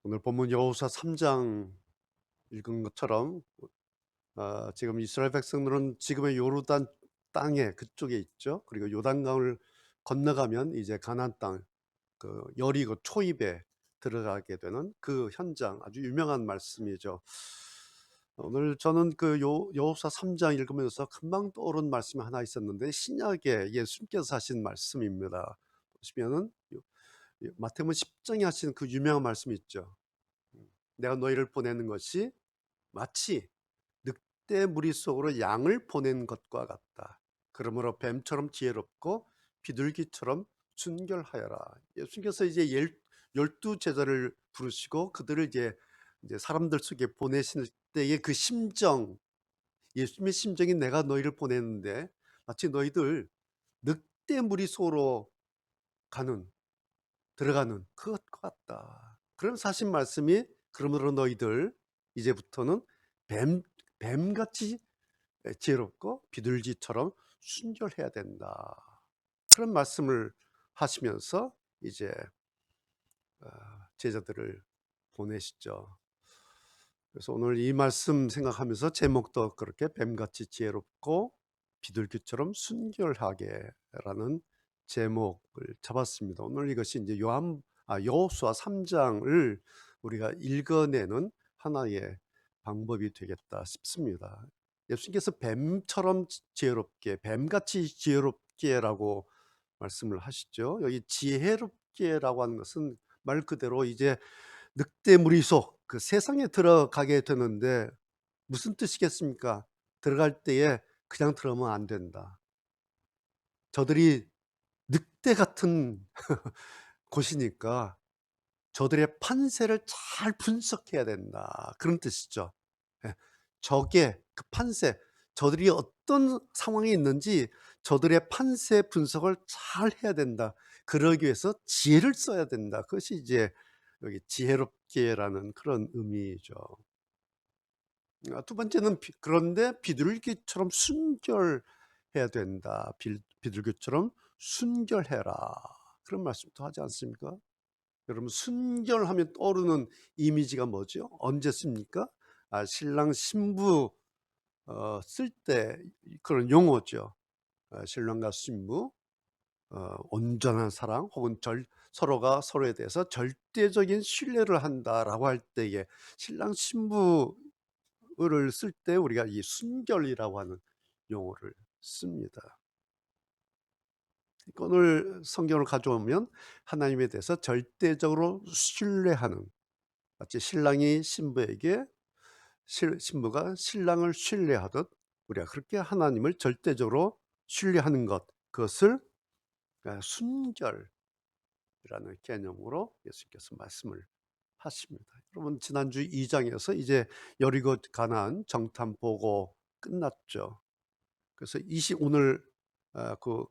오늘 본문 여호수아 3장 읽은 것처럼 지금 이스라엘 백성들은 지금의 요르단 땅에 그쪽에 있죠. 그리고 요단강을 건너가면 이제 가나안 땅, 그 여리고 초입에 들어가게 되는 그 현장, 아주 유명한 말씀이죠. 오늘 저는 그 여호수아 3장 읽으면서 금방 떠오른 말씀이 하나 있었는데, 신약에 예수님께서 하신 말씀입니다. 보시면은 마태복음 10장에 하신 그 유명한 말씀이 있죠. 내가 너희를 보내는 것이 마치 늑대 무리 속으로 양을 보낸 것과 같다. 그러므로 뱀처럼 지혜롭고 비둘기처럼 순결하여라. 예수님께서 이제 열두 제자를 부르시고 그들을 이제 사람들 속에 보내실 때의 그 심정, 예수님의 심정이 내가 너희를 보내는데 마치 너희들 늑대 무리 속으로 들어가는 그것과 같다. 그럼 사신 말씀이, 그러므로 너희들 이제부터는 뱀같이 지혜롭고 비둘기처럼 순결해야 된다. 그런 말씀을 하시면서 이제 제자들을 보내시죠. 그래서 오늘 이 말씀 생각하면서 제목도 그렇게 뱀같이 지혜롭고 비둘기처럼 순결하게라는 제목을 잡았습니다. 오늘 이것이 이제 여호수아 3장을 우리가 읽어내는 하나의 방법이 되겠다 싶습니다. 예수님께서 뱀처럼 지혜롭게, 뱀같이 지혜롭게라고 말씀을 하시죠. 여기 지혜롭게라고 하는 것은 말 그대로 이제 늑대 무리속, 그 세상에 들어가게 되는데 무슨 뜻이겠습니까? 들어갈 때에 그냥 들어오면 안 된다. 저들이 늑대 같은 곳이니까 저들의 판세를 잘 분석해야 된다. 그런 뜻이죠. 예. 적의 그 판세, 저들이 어떤 상황에 있는지 저들의 판세 분석을 잘 해야 된다. 그러기 위해서 지혜를 써야 된다. 그것이 이제 여기 지혜롭게라는 그런 의미죠. 두 번째는 그런데 비둘기처럼 순결해야 된다. 비둘기처럼 순결해라. 그런 말씀도 하지 않습니까? 여러분, 순결하면 떠오르는 이미지가 뭐죠? 언제 씁니까? 신랑 신부 쓸 때 그런 용어죠. 신랑과 신부, 온전한 사랑 혹은 서로가 서로에 대해서 절대적인 신뢰를 한다라고 할 때에 신랑 신부를 쓸 때 우리가 이 순결이라고 하는 용어를 씁니다. 오늘 성경을 가져오면 하나님에 대해서 절대적으로 신뢰하는, 마치 신랑이 신부에게, 신부가 신랑을 신뢰하듯 우리가 그렇게 하나님을 절대적으로 신뢰하는 것, 그것을 순결이라는 개념으로 예수님께서 말씀을 하십니다. 여러분, 지난주 2장에서 이제 여리고 가나안 정탐 보고 끝났죠. 그래서 오늘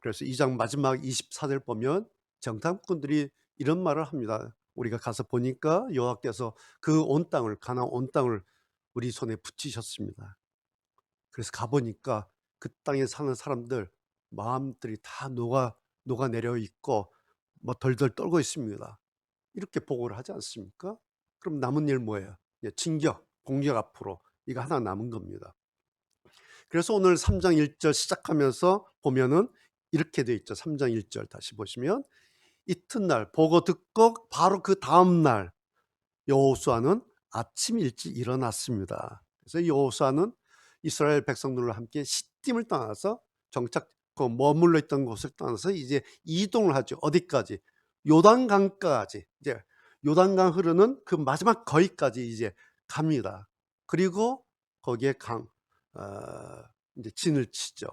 그래서 2장 마지막 24절 보면 정탐꾼들이 이런 말을 합니다. 우리가 가서 보니까 여호와께서 그 온 땅을, 가나안 온 땅을 우리 손에 붙이셨습니다. 그래서 가보니까 그 땅에 사는 사람들 마음들이 다 녹아내려 있고 뭐 덜덜 떨고 있습니다. 이렇게 보고를 하지 않습니까? 그럼 남은 일 뭐예요? 공격 앞으로, 이거 하나 남은 겁니다. 그래서 오늘 3장 1절 시작하면서 보면은 이렇게 돼 있죠. 3장 1절 다시 보시면, 이튿날 보고 듣고 바로 그 다음 날 여호수아는 아침 일찍 일어났습니다. 그래서 여호수아는 이스라엘 백성들과 함께 시딤을 떠나서 정착 머물러 있던 곳을 떠나서 이제 이동을 하죠. 어디까지? 요단강까지. 이제 요단강 흐르는 그 마지막 거기까지 이제 갑니다. 그리고 거기에 이제 진을 치죠.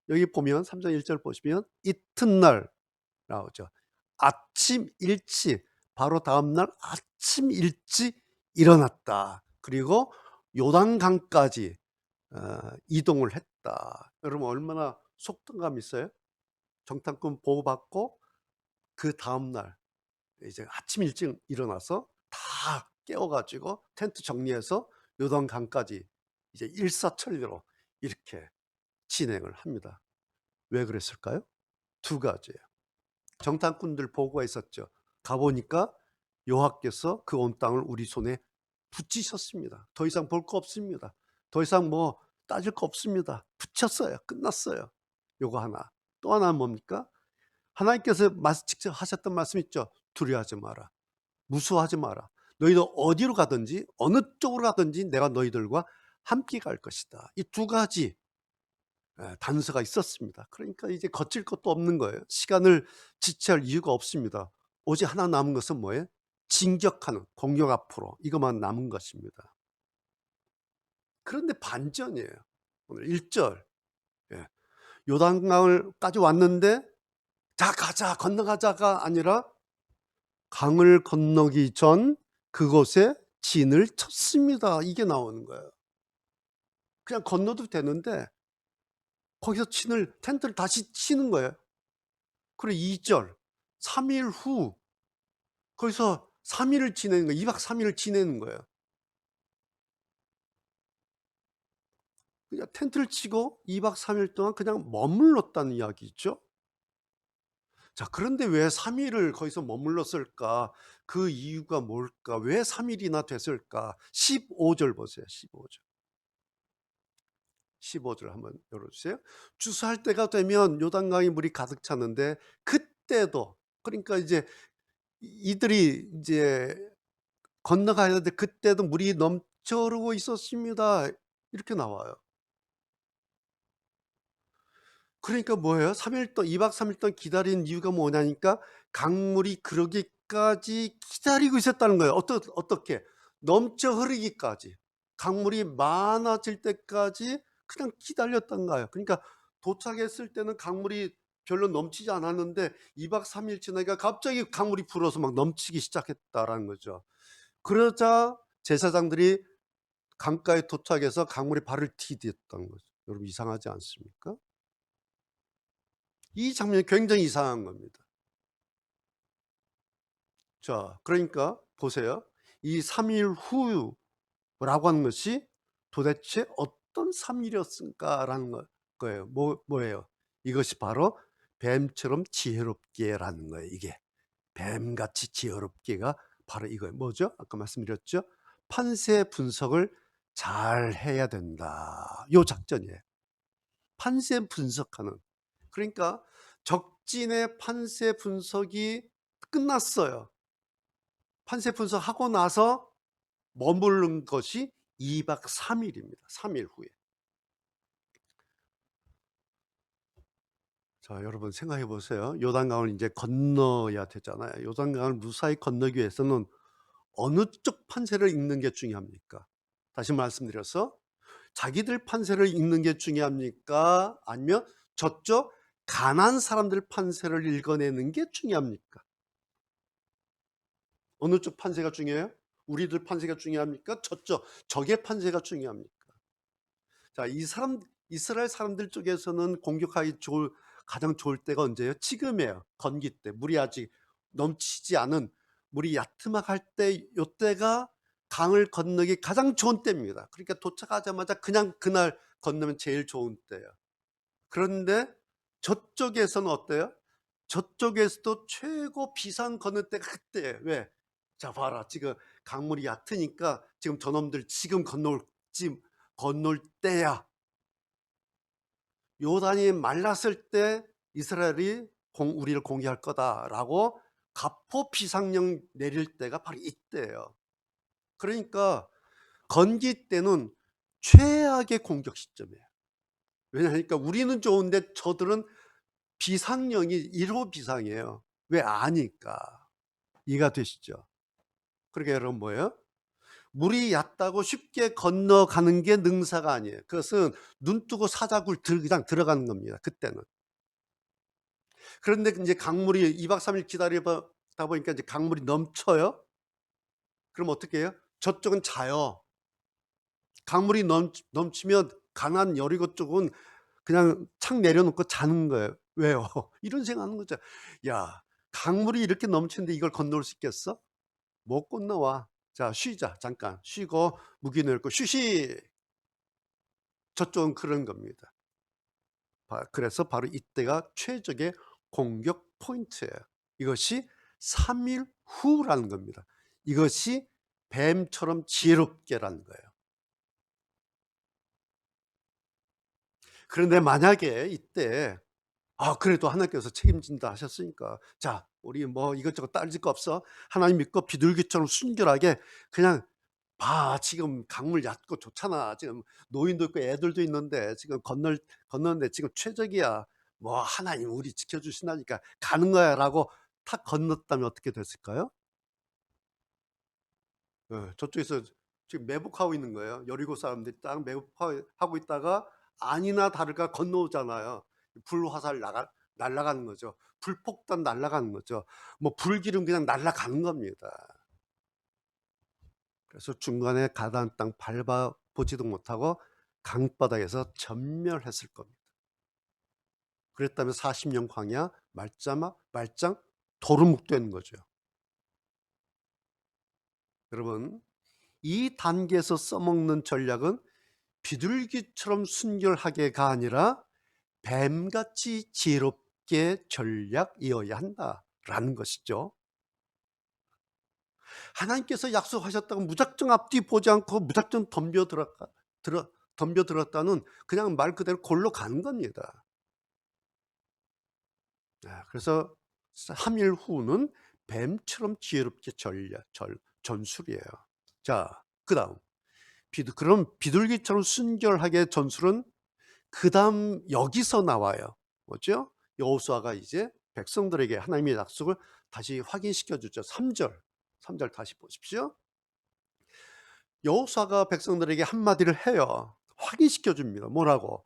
여기 보면 3장 1절 보시면 이튿날 나오죠. 아침 일찍, 바로 다음날 아침 일찍 일어났다. 그리고 요단강까지 이동을 했다. 여러분, 얼마나 속도감 있어요? 정탐꾼 보고받고 그 다음날 이제 아침 일찍 일어나서 다 깨워가지고 텐트 정리해서 요단강까지 이제 일사천리로 이렇게 진행을 합니다. 왜 그랬을까요? 두 가지예요. 정탐꾼들 보고가 있었죠. 가보니까 여호와께서 그 온 땅을 우리 손에 붙이셨습니다. 더 이상 볼 거 없습니다. 더 이상 뭐 따질 거 없습니다. 붙였어요. 끝났어요. 요거 하나. 또 하나는 뭡니까? 하나님께서 직접 하셨던 말씀 있죠. 두려워하지 마라. 무서워하지 마라. 너희들 어디로 가든지 어느 쪽으로 가든지 내가 너희들과 함께 갈 것이다. 이 두 가지 단서가 있었습니다. 그러니까 이제 거칠 것도 없는 거예요. 시간을 지체할 이유가 없습니다. 오직 하나 남은 것은 뭐예요? 진격하는 공격 앞으로 이것만 남은 것입니다. 그런데 반전이에요. 오늘 1절. 예. 요단강을까지 왔는데 자 가자 건너가자가 아니라 강을 건너기 전 그곳에 진을 쳤습니다. 이게 나오는 거예요. 그냥 건너도 되는데 거기서 텐트를 다시 치는 거예요. 그리고 2절 3일 후 거기서 3일을 지내는 거예요. 2박 3일을 지내는 거예요. 그냥 텐트를 치고 2박 3일 동안 그냥 머물렀다는 이야기죠. 자, 그런데 왜 3일을 거기서 머물렀을까? 그 이유가 뭘까? 왜 3일이나 됐을까? 15절 보세요. 15절. 15절 한번 열어주세요. 주수할 때가 되면 요단강에 물이 가득 찼는데 그때도 그러니까 이제 이들이 이제 건너가야 하는데 그때도 물이 넘쳐 흐르고 있었습니다. 이렇게 나와요. 그러니까 뭐예요? 3일 동안 2박 3일 동안 기다린 이유가 뭐냐니까 강물이 그러기까지 기다리고 있었다는 거예요. 어떻게? 넘쳐 흐르기까지. 강물이 많아질 때까지 그냥 기다렸던 거예요. 그러니까 도착했을 때는 강물이 별로 넘치지 않았는데 2박 3일 지나니까 갑자기 강물이 불어서 막 넘치기 시작했다라는 거죠. 그러자 제사장들이 강가에 도착해서 강물에 발을 디뎠던 거죠. 여러분 이상하지 않습니까? 이 장면이 굉장히 이상한 겁니다. 자, 그러니까 보세요. 이 3일 후라고 하는 것이 도대체 어떤 3일이었을까라는 거예요. 뭐예요? 이것이 바로 뱀처럼 지혜롭게라는 거예요. 이게 뱀같이 지혜롭게가 바로 이거예요. 뭐죠? 아까 말씀드렸죠? 판세 분석을 잘 해야 된다. 요 작전이에요. 판세 분석하는. 그러니까 적진의 판세 분석이 끝났어요. 판세 분석하고 나서 머무른 것이 2박 3일입니다. 3일 후에. 자, 여러분 생각해 보세요. 요단강을 이제 건너야 되잖아요. 요단강을 무사히 건너기 위해서는 어느 쪽 판세를 읽는 게 중요합니까? 다시 말씀드려서 자기들 판세를 읽는 게 중요합니까? 아니면 저쪽 가난 사람들 판세를 읽어내는 게 중요합니까? 어느 쪽 판세가 중요해요? 우리들 판세가 중요합니까? 저쪽 적의 판세가 중요합니까? 자, 이스라엘 사람들 쪽에서는 공격하기 가장 좋을 때가 언제예요? 지금이에요. 건기 때. 물이 아직 넘치지 않은 물이 야트막할 때 요때가 강을 건너기 가장 좋은 때입니다. 그러니까 도착하자마자 그냥 그날 건너면 제일 좋은 때예요. 그런데 저쪽에서는 어때요? 저쪽에서도 최고 비상 건널 때가 그때예요. 왜? 자, 봐라. 지금 강물이 얕으니까 지금 저놈들 지금 건널 때야. 요단이 말랐을 때 이스라엘이 우리를 공격할 거다라고 가포 비상령 내릴 때가 바로 이때예요. 그러니까 건기 때는 최악의 공격 시점이에요. 왜냐하니까 우리는 좋은데 저들은 비상령이 1호 비상이에요. 왜 아니까. 이해가 되시죠? 그러니까 여러분 뭐예요? 물이 얕다고 쉽게 건너가는 게 능사가 아니에요. 그것은 눈 뜨고 사자굴 그냥 들어가는 겁니다. 그때는. 그런데 이제 강물이 2박 3일 기다리다 보니까 이제 강물이 넘쳐요. 그럼 어떻게 해요? 저쪽은 자요. 강물이 넘치면 가나안 여리고 쪽은 그냥 창 내려놓고 자는 거예요. 왜요? 이런 생각하는 거죠. 야, 강물이 이렇게 넘치는데 이걸 건널 수 있겠어? 못 건너와. 자, 쉬자. 잠깐 쉬고 무기 내놓고 쉬시. 저쪽은 그런 겁니다. 그래서 바로 이때가 최적의 공격 포인트예요. 이것이 3일 후라는 겁니다. 이것이 뱀처럼 지혜롭게라는 거예요. 그런데 만약에 이때 그래도 하나님께서 책임진다 하셨으니까 자 우리 뭐 이것저것 따질 거 없어. 하나님 믿고 비둘기처럼 순결하게 그냥 봐. 지금 강물 얕고 좋잖아. 지금 노인도 있고 애들도 있는데 지금 건너는데 지금 최적이야. 뭐 하나님 우리 지켜주신다니까 가는 거야라고 탁 건넜다면 어떻게 됐을까요? 저쪽에서 지금 매복하고 있는 거예요. 여리고 사람들이 딱 매복하고 있다가 아니나 다를까 건너오잖아요. 불화살 날아가는 거죠. 불폭탄 날아가는 거죠. 뭐 불기름 그냥 날아가는 겁니다. 그래서 중간에 가나안 땅 밟아보지도 못하고 강바닥에서 전멸했을 겁니다. 그랬다면 40년 광야 말짱 도루묵되는 거죠. 여러분 이 단계에서 써먹는 전략은 비둘기처럼 순결하게가 아니라 뱀같이 지혜롭게 전략이어야 한다라는 것이죠. 하나님께서 약속하셨다고 무작정 앞뒤 보지 않고 무작정 덤벼들었다는 그냥 말 그대로 골로 가는 겁니다. 그래서 3일 후는 뱀처럼 지혜롭게 전술이에요. 자, 그 다음 그럼 비둘기처럼 순결하게 전술은 그 다음 여기서 나와요. 뭐죠? 여호수아가 이제 백성들에게 하나님의 약속을 다시 확인시켜 주죠. 3절 다시 보십시오. 여호수아가 백성들에게 한마디를 해요. 확인시켜 줍니다. 뭐라고?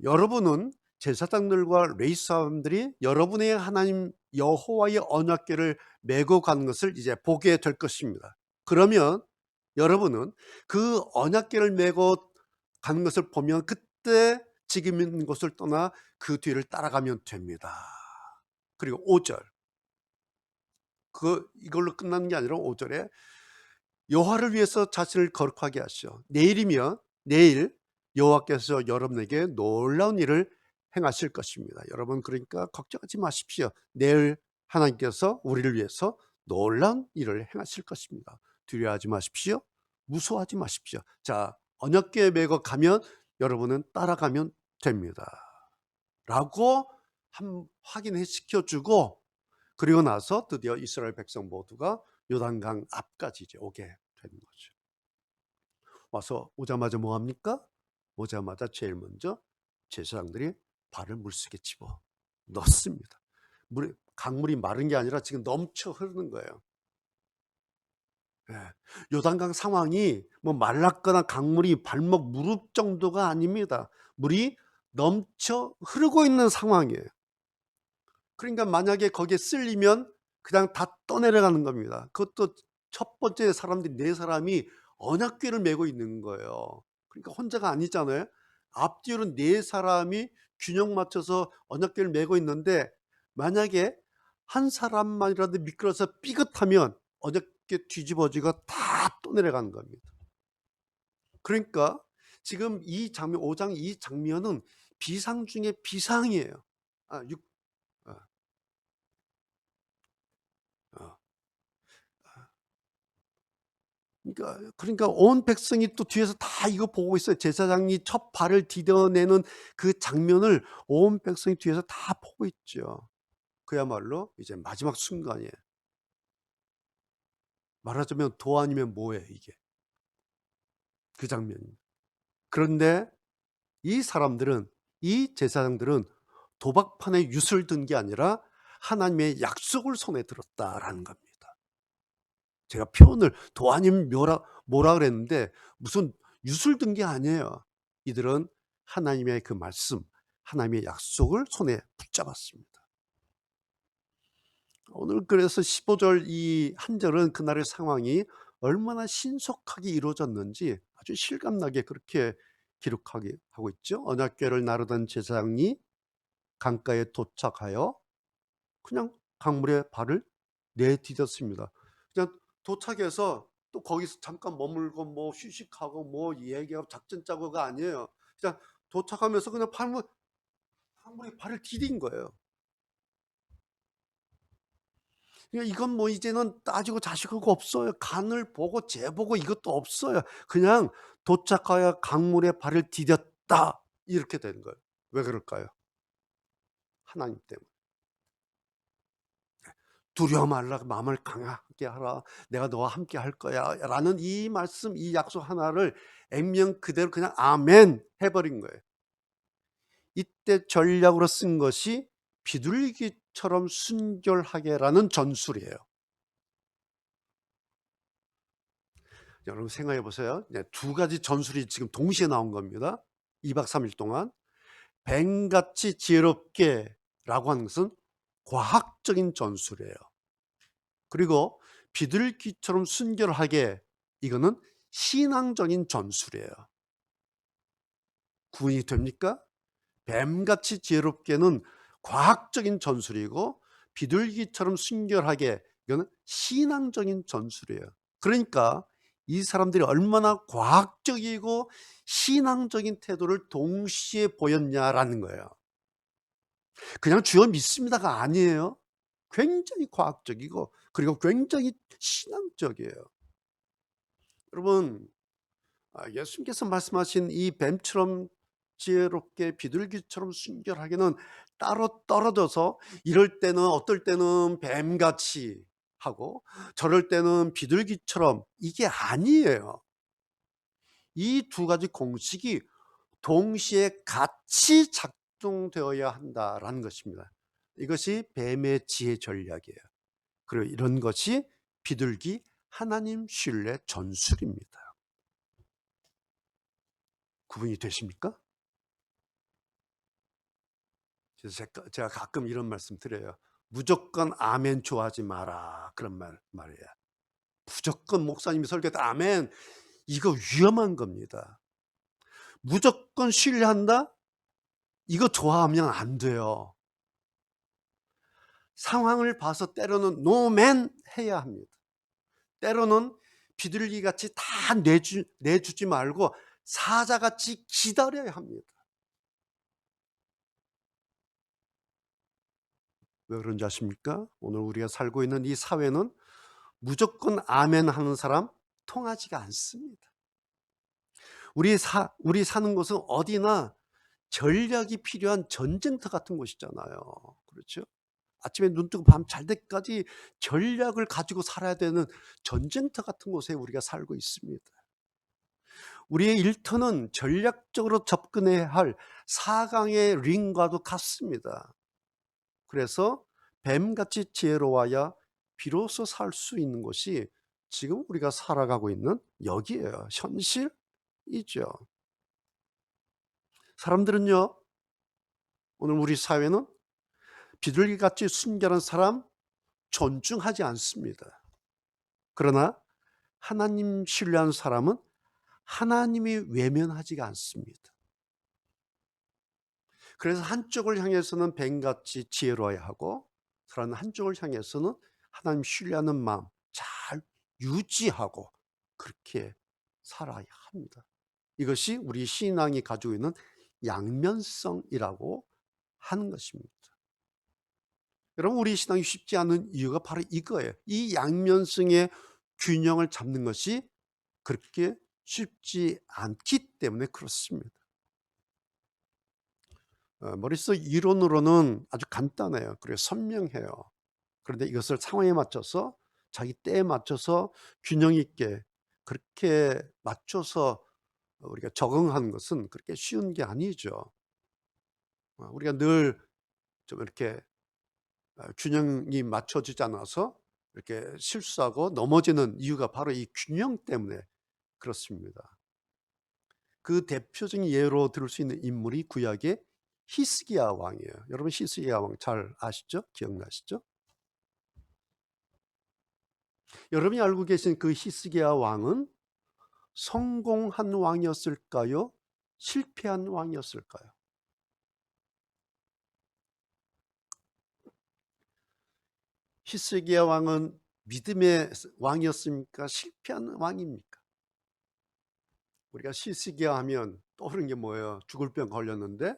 여러분은 제사장들과 레위 사람들이 여러분의 하나님 여호와의 언약궤를 메고 가는 것을 이제 보게 될 것입니다. 그러면 여러분은 그 언약궤를 메고 가는 것을 보면 그때 지금 있는 곳을 떠나 그 뒤를 따라가면 됩니다. 그리고 5절 이걸로 끝나는 게 아니라 5절에 여호와를 위해서 자신을 거룩하게 하시오. 내일이면 내일 여호와께서 여러분에게 놀라운 일을 행하실 것입니다. 여러분 그러니까 걱정하지 마십시오. 내일 하나님께서 우리를 위해서 놀라운 일을 행하실 것입니다. 두려워하지 마십시오. 무서워하지 마십시오. 자, 언약궤에 메고 가면 여러분은 따라가면 됩니다. 라고 확인시켜주고 그리고 나서 드디어 이스라엘 백성 모두가 요단강 앞까지 이제 오게 되는 거죠. 와서 오자마자 뭐 합니까? 오자마자 제일 먼저 제사장들이 발을 물속에 집어 넣습니다. 강물이 마른 게 아니라 지금 넘쳐 흐르는 거예요. 요단강 상황이 뭐 말랐거나 강물이 발목 무릎 정도가 아닙니다. 물이 넘쳐 흐르고 있는 상황이에요. 그러니까 만약에 거기에 쓸리면 그냥 다 떠내려가는 겁니다. 그것도 첫 번째 사람들이 4사람이 언약궤를 메고 있는 거예요. 그러니까 혼자가 아니잖아요. 앞뒤로 4사람이 균형 맞춰서 언약궤를 메고 있는데 만약에 한 사람만이라도 미끄러서 삐끗하면 언약궤 뒤집어지고 다 떠내려가는 겁니다. 그러니까 지금 이 장면 5장 이 장면은 비상 중에 비상이에요. 아, 6, 그러니까 온 백성이 또 뒤에서 다 이거 보고 있어요. 제사장이 첫 발을 디뎌내는 그 장면을 온 백성이 뒤에서 다 보고 있죠. 그야말로 이제 마지막 순간이에요. 말하자면 도 아니면 뭐예요, 이게. 그 장면이. 그런데 이 사람들은 이 제사장들은 도박판에 윷을 든 게 아니라 하나님의 약속을 손에 들었다라는 겁니다. 제가 표현을 도 아니면 뭐라 그랬는데 무슨 윷을 든 게 아니에요. 이들은 하나님의 그 말씀, 하나님의 약속을 손에 붙잡았습니다. 오늘 그래서 15절 이 한 절은 그날의 상황이 얼마나 신속하게 이루어졌는지 아주 실감나게 그렇게 기록하게 하고 있죠. 언약궤를 나르던 제사장이 강가에 도착하여 그냥 강물에 발을 내디뎠습니다. 그냥 도착해서 또 거기서 잠깐 머물고 뭐 휴식하고 뭐 얘기하고 작전 짜고가 아니에요. 그냥 도착하면서 그냥 강물에 발을 디딘 거예요. 그러니까 이건 뭐 이제는 따지고 자식하고 없어요. 간을 보고 재보고 이것도 없어요. 그냥 도착하여 강물에 발을 디뎠다. 이렇게 되는 거예요. 왜 그럴까요? 하나님 때문에. 두려워 말라. 마음을 강하게 하라. 내가 너와 함께 할 거야. 라는 이 말씀, 이 약속 하나를 액면 그대로 그냥 아멘 해버린 거예요. 이때 전략으로 쓴 것이 비둘기처럼 순결하게라는 전술이에요. 여러분 생각해 보세요. 두 가지 전술이 지금 동시에 나온 겁니다. 2박 3일 동안. 뱀같이 지혜롭게라고 하는 것은 과학적인 전술이에요. 그리고 비둘기처럼 순결하게, 이거는 신앙적인 전술이에요. 구분이 됩니까? 뱀같이 지혜롭게는 과학적인 전술이고, 비둘기처럼 순결하게, 이거는 신앙적인 전술이에요. 그러니까 이 사람들이 얼마나 과학적이고 신앙적인 태도를 동시에 보였냐라는 거예요. 그냥 주여 믿습니다가 아니에요. 굉장히 과학적이고 그리고 굉장히 신앙적이에요. 여러분, 예수님께서 말씀하신 이 뱀처럼 지혜롭게 비둘기처럼 순결하게는 따로 떨어져서 이럴 때는 어떨 때는 뱀같이 하고 저럴 때는 비둘기처럼, 이게 아니에요. 이 두 가지 공식이 동시에 같이 작동되어야 한다라는 것입니다. 이것이 뱀의 지혜 전략이에요. 그리고 이런 것이 비둘기 하나님 신뢰 전술입니다. 구분이 되십니까? 그래서 제가 가끔 이런 말씀 드려요. 무조건 아멘 좋아하지 마라. 그런 말이에요. 무조건 목사님이 설교했다 아멘, 이거 위험한 겁니다. 무조건 신뢰한다? 이거 좋아하면 안 돼요. 상황을 봐서 때로는 노맨 해야 합니다. 때로는 비둘기같이 다 내주지 말고 사자같이 기다려야 합니다. 왜 그런지 아십니까? 오늘 우리가 살고 있는 이 사회는 무조건 아멘 하는 사람 통하지가 않습니다. 우리 사는 곳은 어디나 전략이 필요한 전쟁터 같은 곳이잖아요. 그렇죠? 아침에 눈 뜨고 밤 잘 때까지 전략을 가지고 살아야 되는 전쟁터 같은 곳에 우리가 살고 있습니다. 우리의 일터는 전략적으로 접근해야 할 4강의 링과도 같습니다. 그래서 뱀같이 지혜로워야 비로소 살 수 있는 것이 지금 우리가 살아가고 있는 여기에요. 현실이죠. 사람들은요, 오늘 우리 사회는 비둘기같이 순결한 사람 존중하지 않습니다. 그러나 하나님 신뢰하는 사람은 하나님이 외면하지가 않습니다. 그래서 한쪽을 향해서는 뱀같이 지혜로워야 하고, 다른 한쪽을 향해서는 하나님 신뢰하는 마음 잘 유지하고 그렇게 살아야 합니다. 이것이 우리 신앙이 가지고 있는 양면성이라고 하는 것입니다. 여러분, 우리 신앙이 쉽지 않은 이유가 바로 이거예요. 이 양면성의 균형을 잡는 것이 그렇게 쉽지 않기 때문에 그렇습니다. 머릿속 이론으로는 아주 간단해요. 그리고 선명해요. 그런데 이것을 상황에 맞춰서 자기 때에 맞춰서 균형 있게 그렇게 맞춰서 우리가 적응하는 것은 그렇게 쉬운 게 아니죠. 우리가 늘 좀 이렇게 균형이 맞춰지지 않아서 이렇게 실수하고 넘어지는 이유가 바로 이 균형 때문에 그렇습니다. 그 대표적인 예로 들을 수 있는 인물이 구약의 히스기야 왕이에요. 여러분 히스기야 왕 잘 아시죠? 기억나시죠? 여러분이 알고 계신 그 히스기야 왕은 성공한 왕이었을까요? 실패한 왕이었을까요? 히스기야 왕은 믿음의 왕이었습니까? 실패한 왕입니까? 우리가 히스기야 하면 떠오르는 게 뭐예요? 죽을 병 걸렸는데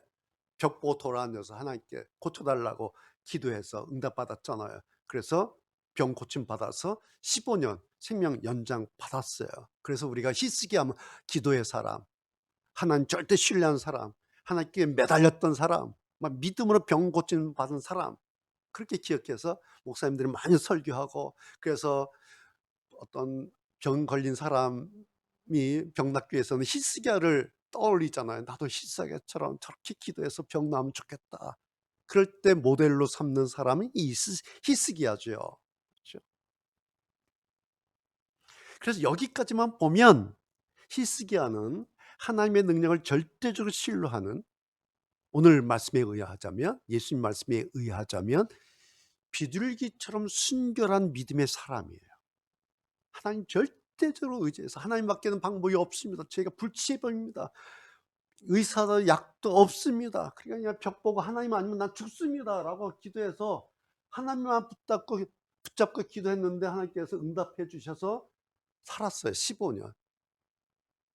벽 보고 돌아앉아서 하나님께 고쳐달라고 기도해서 응답받았잖아요. 그래서 병 고침 받아서 15년 생명 연장 받았어요. 그래서 우리가 히스기야하면 기도의 사람, 하나님 절대 신뢰하는 사람, 하나님께 매달렸던 사람, 막 믿음으로 병 고침 받은 사람, 그렇게 기억해서 목사님들이 많이 설교하고, 그래서 어떤 병 걸린 사람이 병낫기위해서는 히스기야를 떠올리잖아요. 나도 히스기야처럼 저렇게 기도해서 병 나으면 좋겠다. 그럴 때 모델로 삼는 사람이 이 히스기야죠. 그렇죠? 그래서 여기까지만 보면 히스기야는 하나님의 능력을 절대적으로 신뢰하는, 오늘 말씀에 의하자면, 예수님 말씀에 의하자면 비둘기처럼 순결한 믿음의 사람이에요. 하나님 절대적으로 의지해서, 하나님밖에는 방법이 없습니다. 제가 불치병입니다. 의사도 약도 없습니다. 그러니까 그냥 벽 보고 하나님 아니면 난 죽습니다 라고 기도해서 하나님만 붙잡고 기도했는데 하나님께서 응답해 주셔서 살았어요. 15년.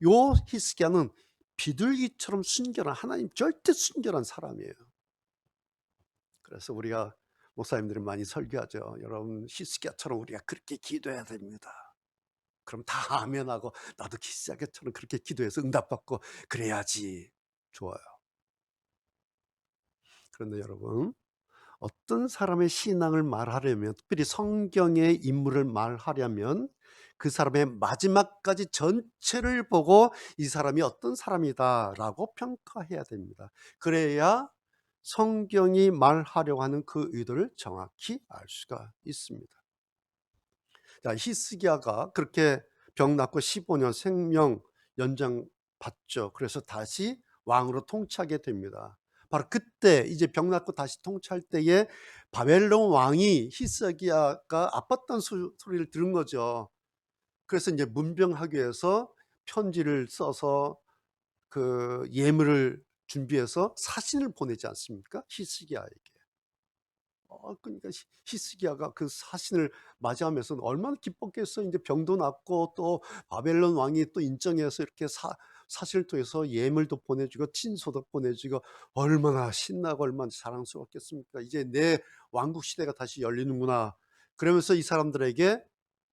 요 히스기야는 비둘기처럼 순결한, 하나님 절대 순결한 사람이에요. 그래서 우리가 목사님들이 많이 설교하죠. 여러분 히스기야처럼 우리가 그렇게 기도해야 됩니다. 그럼 다 아멘하고 나도 히스기야처럼 그렇게 기도해서 응답받고 그래야지. 좋아요. 그런데 여러분, 어떤 사람의 신앙을 말하려면, 특별히 성경의 인물을 말하려면 그 사람의 마지막까지 전체를 보고 이 사람이 어떤 사람이다라고 평가해야 됩니다. 그래야 성경이 말하려고 하는 그 의도를 정확히 알 수가 있습니다. 자, 히스기야가 그렇게 병 낫고 15년 생명 연장 받죠. 그래서 다시 왕으로 통치하게 됩니다. 바로 그때 이제 병 낫고 다시 통치할 때에 바벨론 왕이 히스기야가 아팠다는 소리를 들은 거죠. 그래서 이제 문병하기 위해서 편지를 써서 그 예물을 준비해서 사신을 보내지 않습니까? 히스기야에게. 그러니까 히스기야가 그 사신을 맞이하면서 얼마나 기뻤겠어요. 이제 병도 낫고 또 바벨론 왕이 또 인정해서 이렇게 사신을 통해서 예물도 보내주고 친소도 보내주고 얼마나 신나고 얼마나 자랑스럽겠습니까. 이제 내 왕국 시대가 다시 열리는구나. 그러면서 이 사람들에게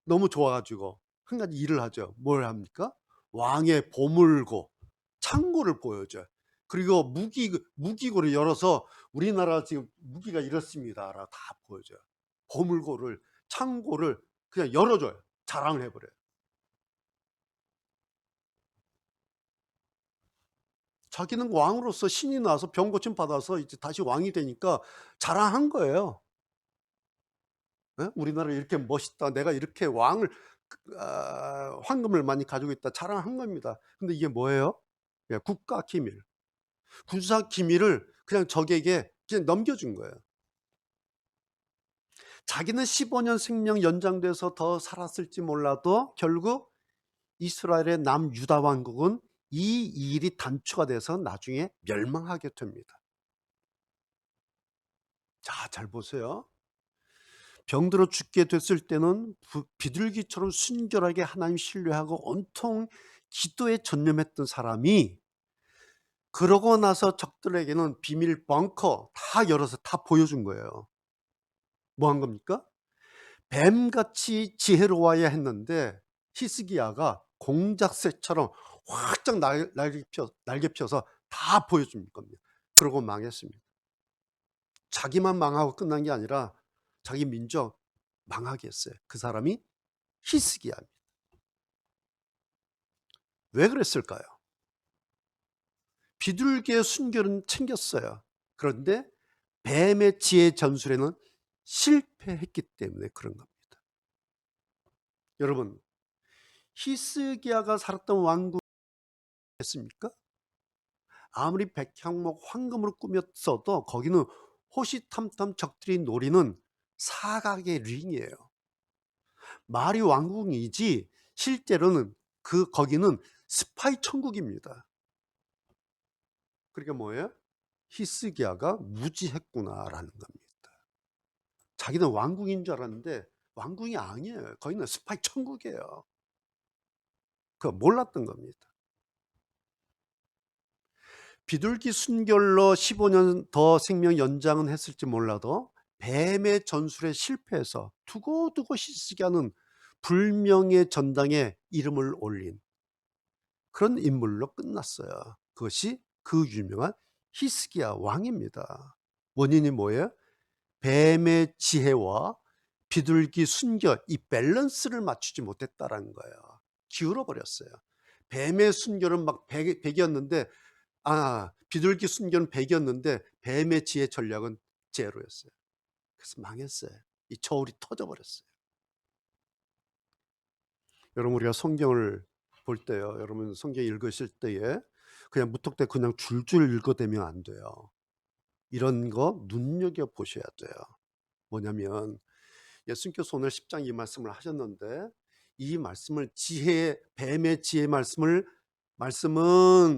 너무 좋아가지고 한 가지 일을 하죠. 뭘 합니까? 왕의 보물고 창고를 보여줘요. 그리고 무기고를 열어서 우리나라 지금 무기가 이렇습니다라고 다 보여줘요. 보물고를, 창고를 그냥 열어줘요. 자랑을 해버려요. 자기는 왕으로서 신이 나서 병 고침 받아서 이제 다시 왕이 되니까 자랑한 거예요. 예? 우리나라 이렇게 멋있다. 내가 이렇게 왕을 황금을 많이 가지고 있다. 자랑한 겁니다. 근데 이게 뭐예요? 예, 국가 기밀. 군사 기밀을 그냥 적에게 그냥 넘겨준 거예요. 자기는 15년 생명 연장돼서 더 살았을지 몰라도 결국 이스라엘의 남유다 왕국은 이 일이 단초가 돼서 나중에 멸망하게 됩니다. 자, 잘 보세요. 병들어 죽게 됐을 때는 비둘기처럼 순결하게 하나님 신뢰하고 온통 기도에 전념했던 사람이 그러고 나서 적들에게는 비밀 벙커 다 열어서 다 보여준 거예요. 뭐 한 겁니까? 뱀같이 지혜로워야 했는데 히스기야가 공작새처럼 활짝 날개 펴서 다 보여준 겁니다. 그러고 망했습니다. 자기만 망하고 끝난 게 아니라 자기 민족 망하게 했어요. 그 사람이 히스기야입니다. 왜 그랬을까요? 비둘기의 순결은 챙겼어요. 그런데 뱀의 지혜 전술에는 실패했기 때문에 그런 겁니다. 여러분, 히스기야가 살았던 왕국이었습니까? 아무리 백향목 황금으로 꾸몄어도 거기는 호시탐탐 적들이 노리는 사각의 링이에요. 말이 왕궁이지 실제로는 거기는 스파이 천국입니다. 그러니까 뭐예요? 히스기야가 무지했구나라는 겁니다. 자기는 왕궁인 줄 알았는데 왕궁이 아니에요. 거기는 스파이 천국이에요. 그거 몰랐던 겁니다. 비둘기 순결로 15년 더 생명 연장은 했을지 몰라도 뱀의 전술에 실패해서 두고두고 히스기야는 불명예 전당에 이름을 올린 그런 인물로 끝났어요. 그것이 그 유명한 히스기야 왕입니다. 원인이 뭐예요? 뱀의 지혜와 비둘기 순결, 이 밸런스를 맞추지 못했다라는 거예요. 기울어 버렸어요. 뱀의 순결은 막 100이었는데 비둘기 순결은 100이었는데 뱀의 지혜 전략은 제로였어요. 그래서 망했어요. 이 저울이 터져 버렸어요. 여러분, 우리가 성경을 볼 때요, 여러분 성경 읽으실 때에 그냥 무턱대고 그냥 줄줄 읽어대면 안 돼요. 이런 거 눈여겨 보셔야 돼요. 뭐냐면 예수님께서 오늘 10장 이 말씀을 하셨는데, 이 말씀을 뱀의 지혜 말씀은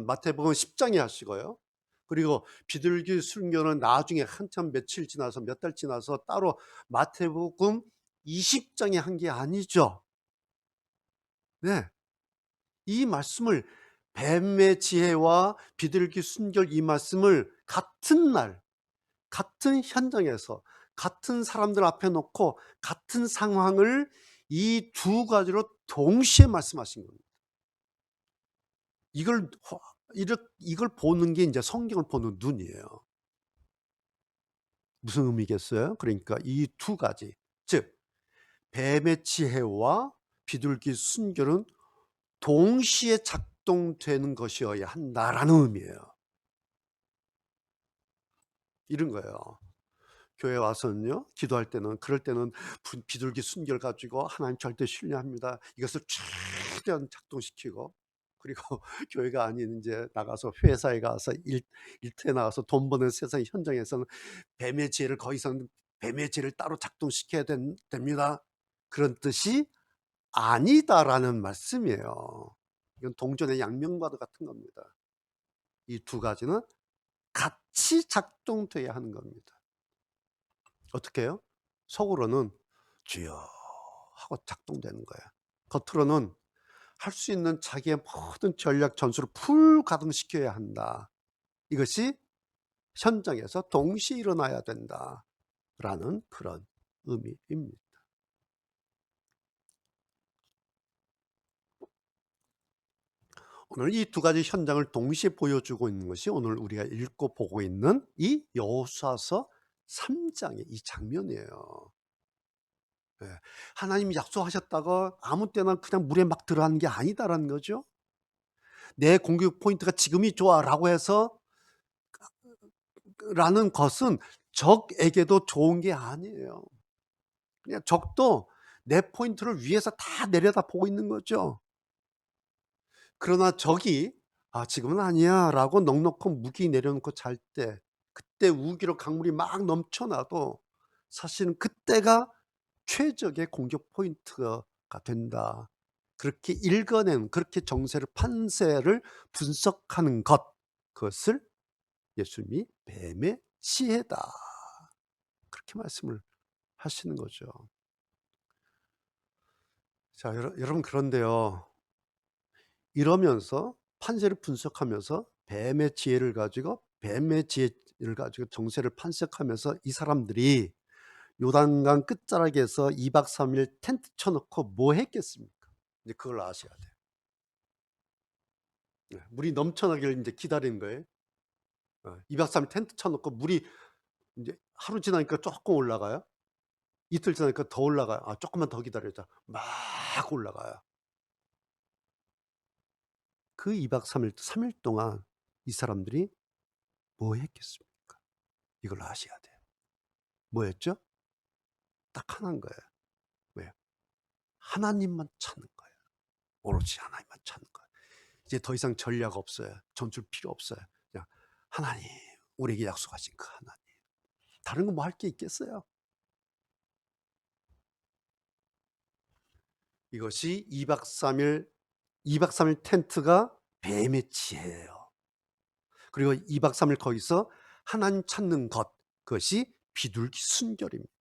마태복음 10장에 하시고요. 그리고 비둘기 순교는 나중에 한참 며칠 지나서 몇 달 지나서 따로 마태복음 20장에 한 게 아니죠. 네. 이 말씀을 뱀의 지혜와 비둘기 순결 이 말씀을 같은 날, 같은 현장에서 같은 사람들 앞에 놓고 같은 상황을 이 두 가지로 동시에 말씀하신 겁니다. 이걸 보는 게 이제 성경을 보는 눈이에요. 무슨 의미겠어요? 그러니까 이 두 가지, 즉 뱀의 지혜와 비둘기 순결은 동시에 작동되는 것이어야 한다라는 의미예요. 이런 거예요. 교회 와서는요, 기도할 때는, 그럴 때는 비둘기 순결 가지고 하나님 절대 신뢰합니다, 이것을 최대한 작동시키고, 그리고 교회가 아닌 이제 나가서 회사에 가서 일터에 나가서 돈 버는 세상 현장에서는 뱀의 지혜를 더 이상 뱀의 지혜를 따로 작동시켜야 됩니다, 그런 뜻이 아니다라는 말씀이에요. 이건 동전의 양면과도 같은 겁니다. 이 두 가지는 같이 작동돼야 하는 겁니다. 어떻게 해요? 속으로는 주여 하고 작동되는 거예요. 겉으로는 할 수 있는 자기의 모든 전략 전술을 풀 가동시켜야 한다. 이것이 현장에서 동시에 일어나야 된다라는 그런 의미입니다. 오늘 이 두 가지 현장을 동시에 보여주고 있는 것이 오늘 우리가 읽고 보고 있는 이 여호수아서 3장의 이 장면이에요. 예. 하나님이 약속하셨다가 아무 때나 그냥 물에 막 들어가는 게 아니다라는 거죠. 내 공격 포인트가 지금이 좋아라고 해서 라는 것은 적에게도 좋은 게 아니에요. 그냥 적도 내 포인트를 위에서 다 내려다 보고 있는 거죠. 그러나 적이 지금은 아니야라고 넉넉한 무기 내려놓고 잘 때, 그때 우기로 강물이 막 넘쳐나도 사실은 그때가 최적의 공격 포인트가 된다. 그렇게 읽어낸, 그렇게 판세를 분석하는 것, 그것을 예수님이 뱀의 지혜다, 그렇게 말씀을 하시는 거죠. 자, 여러분, 그런데요, 이러면서 판세를 분석하면서 뱀의 지혜를 가지고 정세를 판석하면서 이 사람들이 요단강 끝자락에서 2박 3일 텐트 쳐놓고 뭐 했겠습니까? 이제 그걸 아셔야 돼요. 물이 넘쳐나길 이제 기다리는 거예요. 2박 3일 텐트 쳐놓고 물이 이제 하루 지나니까 조금 올라가요. 이틀 지나니까 더 올라가요. 조금만 더 기다리자. 막 올라가요. 그 2박 3일 동안 이 사람들이 뭐 했겠습니까? 이걸 아셔야 돼요. 뭐였죠? 딱 하나인 거예요. 왜요? 하나님만 찾는 거예요. 오로지 하나님만 찾는 거예요. 이제 더 이상 전략 없어요. 전술 필요 없어요. 그냥 하나님, 우리에게 약속하신 그 하나님. 다른 거 뭐 할 게 있겠어요? 이것이 2박 3일 텐트가 뱀의 지혜예요. 그리고 2박 3일 거기서 하나님 찾는 것, 그것이 비둘기 순결입니다.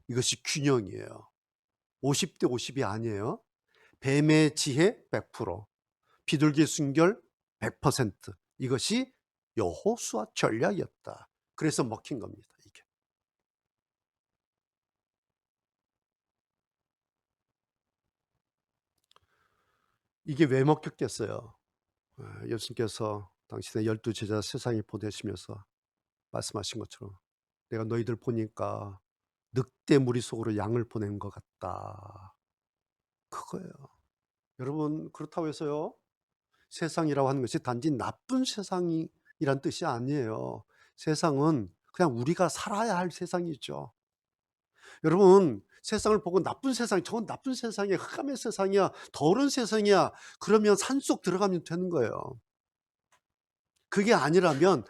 이것이 균형이에요. 50대 50이 아니에요. 뱀의 지혜 100%, 비둘기 순결 100%. 이것이 여호수아 전략이었다. 그래서 먹힌 겁니다, 이게. 이게 왜 먹혔겠어요? 예수님께서 당신의 12 제자 세상에 보내시면서 말씀하신 것처럼 "내가 너희들 보니까 늑대 무리 속으로 양을 보낸 것 같다." 그거예요. 여러분 그렇다고 해서요, 세상이라고 하는 것이 단지 나쁜 세상이란 뜻이 아니에요. 세상은 그냥 우리가 살아야 할 세상이죠. 여러분 세상을 보고 '나쁜 세상, 저건 나쁜 세상이야. 흑암의 세상이야. 더러운 세상이야.' 그러면 산속 들어가면 되는 거예요. 그게 아니라면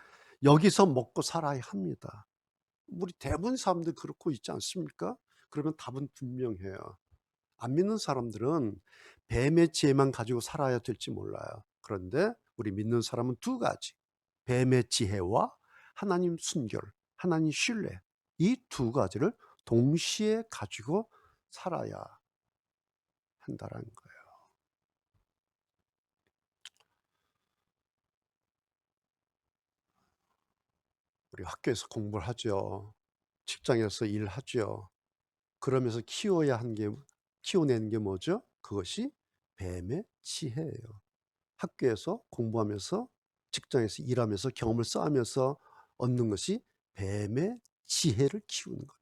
여기서 먹고 살아야 합니다. 우리 대부분 사람들 그렇고 있지 않습니까? 그러면 답은 분명해요. 안 믿는 사람들은 뱀의 지혜만 가지고 살아야 될지 몰라요. 그런데 우리 믿는 사람은 두 가지, 뱀의 지혜와 하나님 순결, 하나님 신뢰, 이 두 가지를 동시에 가지고 살아야 한다라는 거예요. 우리 학교에서 공부를 하죠. 직장에서 일하죠. 그러면서 키워야 하는 게, 키워내는 게 뭐죠? 그것이 뱀의 지혜예요. 학교에서 공부하면서 직장에서 일하면서 경험을 쌓으면서 얻는 것이 뱀의 지혜를 키우는 겁니다.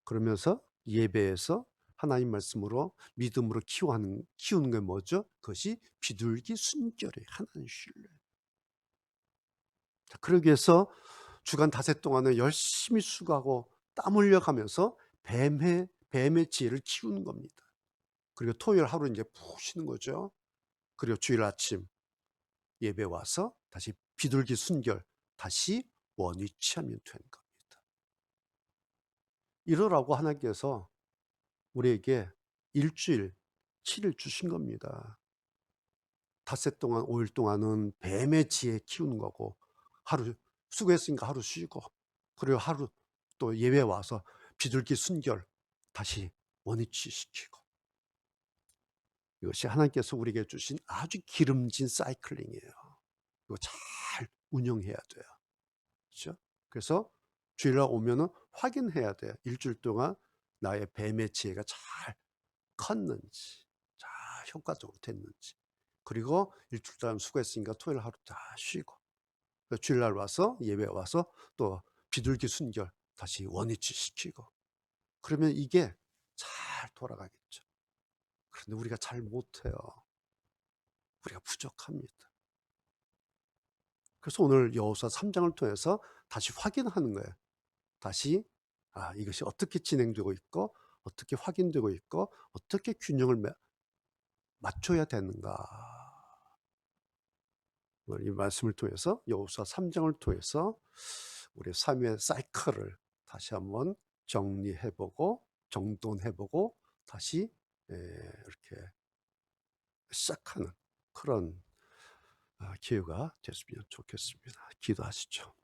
그러면서 예배에서 하나님 말씀으로 믿음으로 키우는 게 뭐죠? 그것이 비둘기 순결이에요. 하나님 신뢰. 자, 그러기 위해서 주간 닷새 동안에 열심히 수고하고 땀 흘려가면서 뱀의 지혜를 키우는 겁니다. 그리고 토요일 하루 이제 푹 쉬는 거죠. 그리고 주일 아침 예배 와서 다시 비둘기 순결, 다시 원위치하면 되는 겁니다. 이러라고 하나님께서 우리에게 일주일 7일 주신 겁니다. 닷새 동안 5일 동안은 뱀의 지혜 키우는 거고, 하루 수고했으니까 하루 쉬고, 그리고 하루 또 예배 와서 비둘기 순결 다시 원위치시키고, 이것이 하나님께서 우리에게 주신 아주 기름진 사이클링이에요. 이거 잘 운영해야 돼요. 그렇죠? 그래서 주일날 오면은 확인해야 돼요. 일주일 동안 나의 뱀의 지혜가 잘 컸는지, 잘 효과적으로 됐는지. 그리고 일주일 동안 수고했으니까 토요일 하루 다 쉬고, 주일날 와서 예배 와서 또 비둘기 순결 다시 원위치 시키고, 그러면 이게 잘 돌아가겠죠. 그런데 우리가 잘 못해요. 우리가 부족합니다. 그래서 오늘 여호수아 3장을 통해서 다시 확인하는 거예요. 다시 이것이 어떻게 진행되고 있고 어떻게 확인되고 있고 어떻게 균형을 맞춰야 되는가. 이 말씀을 통해서 여호수아 3장을 통해서 우리 삶의 사이클을 다시 한번 정리해보고 정돈해보고 다시 이렇게 시작하는 그런 기회가 됐으면 좋겠습니다. 기도하시죠.